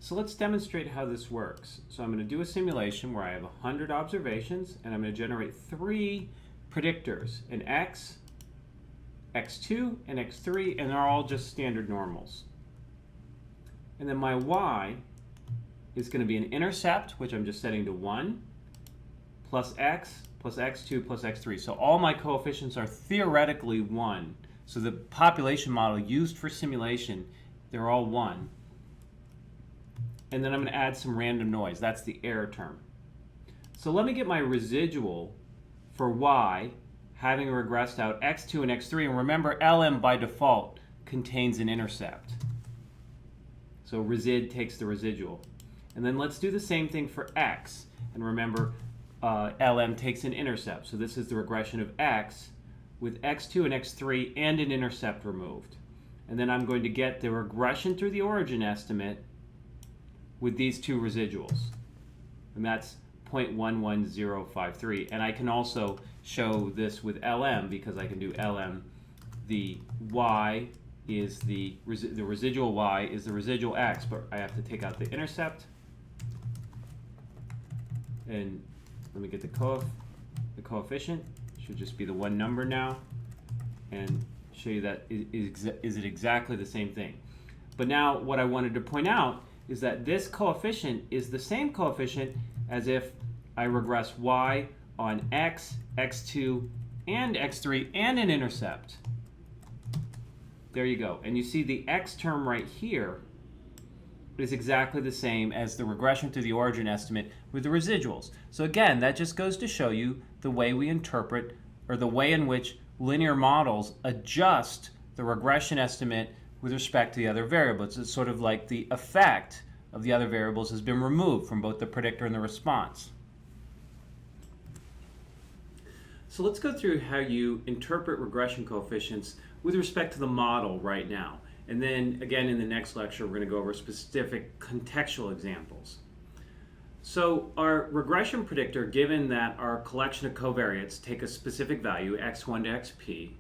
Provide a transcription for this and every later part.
So let's demonstrate how this works. So I'm going to do a simulation where I have 100 observations and I'm going to generate 3 predictors, an x, x2, and x3, and they're all just standard normals. And then my y is going to be an intercept, which I'm just setting to 1, plus x, plus x2, plus x3. So all my coefficients are theoretically 1. So the population model used for simulation, they're all 1. And then I'm going to add some random noise. That's the error term. So let me get my residual for y, having regressed out x2 and x3. And remember, LM by default contains an intercept. So resid takes the residual. And then let's do the same thing for x. And remember, LM takes an intercept. So this is the regression of x with x2 and x3 and an intercept removed. And then I'm going to get the regression through the origin estimate with these 2 residuals. And that's 0.11053. And I can also show this with LM because I can do LM. The y is the residual y is the residual x, but I have to take out the intercept. And let me get the coefficient. Should just be the one number now, and show you that is it exactly the same thing. But now what I wanted to point out is that this coefficient is the same coefficient as if I regress y on x, x2, and x3, and an intercept. There you go. And you see the x term right here is exactly the same as the regression through the origin estimate with the residuals. So again, that just goes to show you the way we interpret, or the way in which linear models adjust the regression estimate with respect to the other variables. It's sort of like the effect of the other variables has been removed from both the predictor and the response. So let's go through how you interpret regression coefficients with respect to the model right now. And then again in the next lecture we're going to go over specific contextual examples. So our regression predictor, given that our collection of covariates take a specific value, x1 to xp,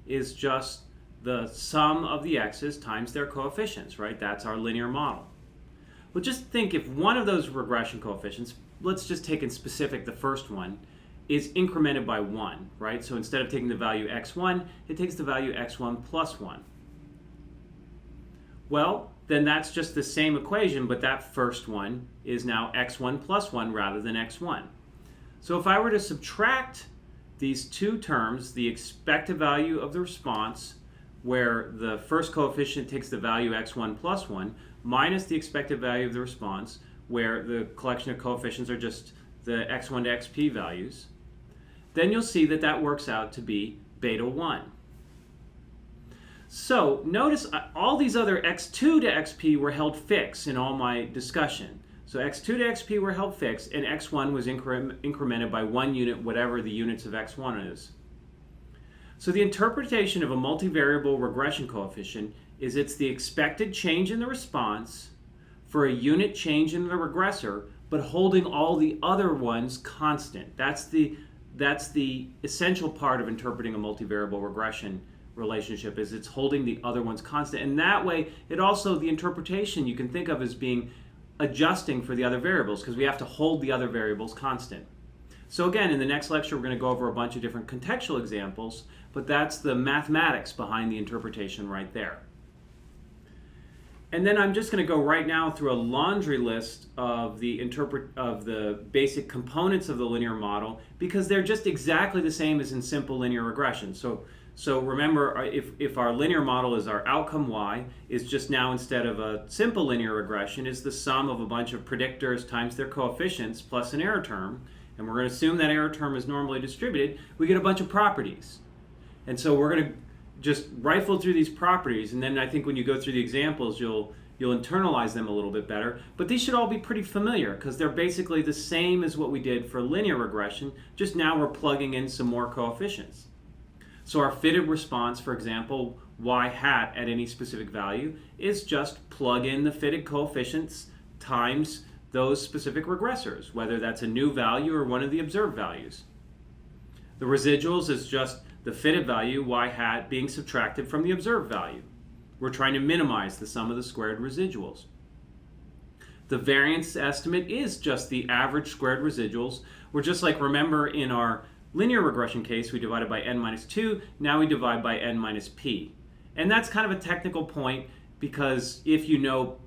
is just the sum of the x's times their coefficients, right? That's our linear model. Well, just think if one of those regression coefficients, let's just take in specific the first one, is incremented by 1, right? So instead of taking the value x1, it takes the value x1 plus 1. Well, then that's just the same equation, but that first one is now x1 plus 1 rather than x1. So if I were to subtract these 2 terms, the expected value of the response, where the first coefficient takes the value x1 plus 1, minus the expected value of the response, where the collection of coefficients are just the x1 to xp values, then you'll see that that works out to be beta 1. So notice all these other x2 to xp were held fixed in all my discussion. So x2 to xp were held fixed, and x1 was incremented by 1 unit, whatever the units of x1 is. So the interpretation of a multivariable regression coefficient is it's the expected change in the response for a unit change in the regressor, but holding all the other ones constant. That's the essential part of interpreting a multivariable regression relationship, is it's holding the other ones constant. And that way, it also, the interpretation you can think of as being adjusting for the other variables, because we have to hold the other variables constant. So again, in the next lecture, we're going to go over a bunch of different contextual examples, but that's the mathematics behind the interpretation right there. And then I'm just going to go right now through a laundry list of the basic components of the linear model, because they're just exactly the same as in simple linear regression. So remember, if our linear model is our outcome y, is just now, instead of a simple linear regression, is the sum of a bunch of predictors times their coefficients plus an error term, and we're going to assume that error term is normally distributed, we get a bunch of properties. And so we're going to just rifle through these properties, and then I think when you go through the examples, you'll internalize them a little bit better. But these should all be pretty familiar, because they're basically the same as what we did for linear regression, just now we're plugging in some more coefficients. So our fitted response, for example, y hat at any specific value, is just plug in the fitted coefficients times those specific regressors, whether that's a new value or one of the observed values. The residuals is just the fitted value, y hat, being subtracted from the observed value. We're trying to minimize the sum of the squared residuals. the variance estimate is just the average squared residuals. We're just like, remember in our linear regression case, we divided by n minus 2. Now we divide by n minus p. And that's kind of a technical point because if you know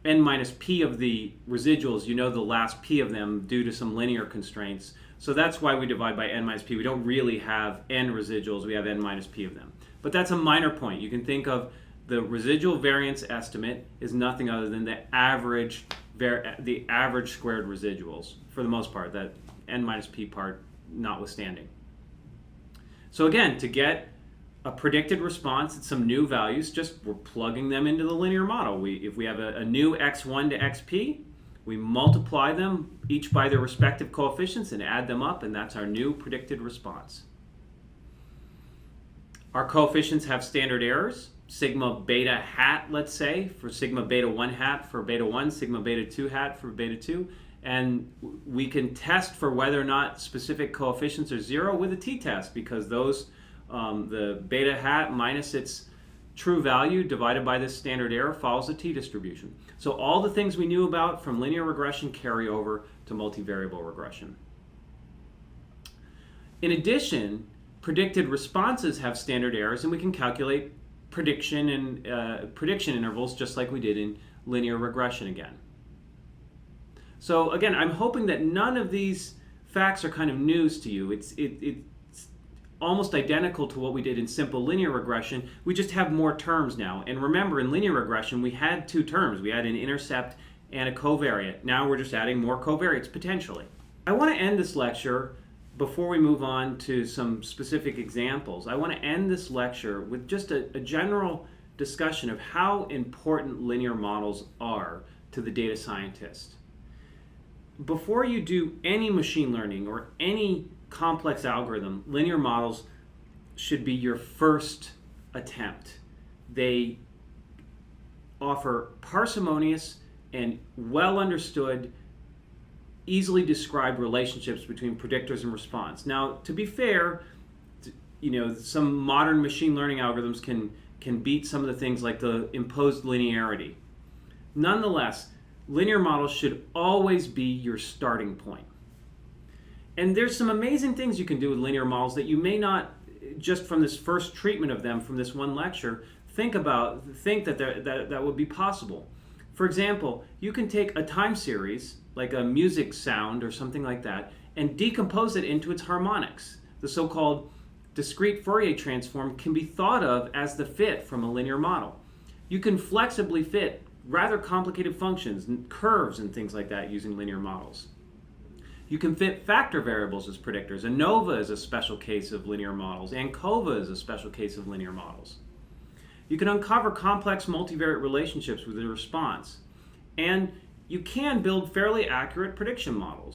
n minus p of the residuals, you know the last p of them due to some linear constraints. So that's why we divide by n minus p. We don't really have n residuals, we have n minus p of them. But that's a minor point. You can think of the residual variance estimate is nothing other than the average squared residuals, for the most part, that n minus p part notwithstanding. So again, to get a predicted response at some new values, we're plugging them into the linear model. If we have a new x1 to xp, we multiply them each by their respective coefficients and add them up, and that's our new predicted response. Our coefficients have standard errors. Sigma beta hat, let's say, for sigma beta 1 hat for beta 1, sigma beta 2 hat for beta 2. And we can test for whether or not specific coefficients are 0 with a t-test, because those, the beta hat minus its true value divided by this standard error follows a t-distribution. So all the things we knew about from linear regression carry over to multivariable regression. In addition, predicted responses have standard errors, and we can calculate prediction intervals just like we did in linear regression again. So again, I'm hoping that none of these facts are kind of news to you. It's almost identical to what we did in simple linear regression. We just have more terms now. And remember, in linear regression, we had 2 terms. We had an intercept and a covariate. Now we're just adding more covariates potentially. I want to end this lecture, before we move on to some specific examples, I want to end this lecture with just a general discussion of how important linear models are to the data scientist. Before you do any machine learning or any complex algorithm, linear models should be your first attempt. They offer parsimonious and well understood, easily described relationships between predictors and response. Now, to be fair, some modern machine learning algorithms can beat some of the things like the imposed linearity. Nonetheless, linear models should always be your starting point. And there's some amazing things you can do with linear models that you may not, just from this first treatment of them from this one lecture, think that would be possible. For example, you can take a time series, like a music sound or something like that, and decompose it into its harmonics. The so-called discrete Fourier transform can be thought of as the fit from a linear model. You can flexibly fit rather complicated functions and curves and things like that using linear models. You can fit factor variables as predictors. ANOVA is a special case of linear models. ANCOVA is a special case of linear models. You can uncover complex multivariate relationships with the response. And you can build fairly accurate prediction models.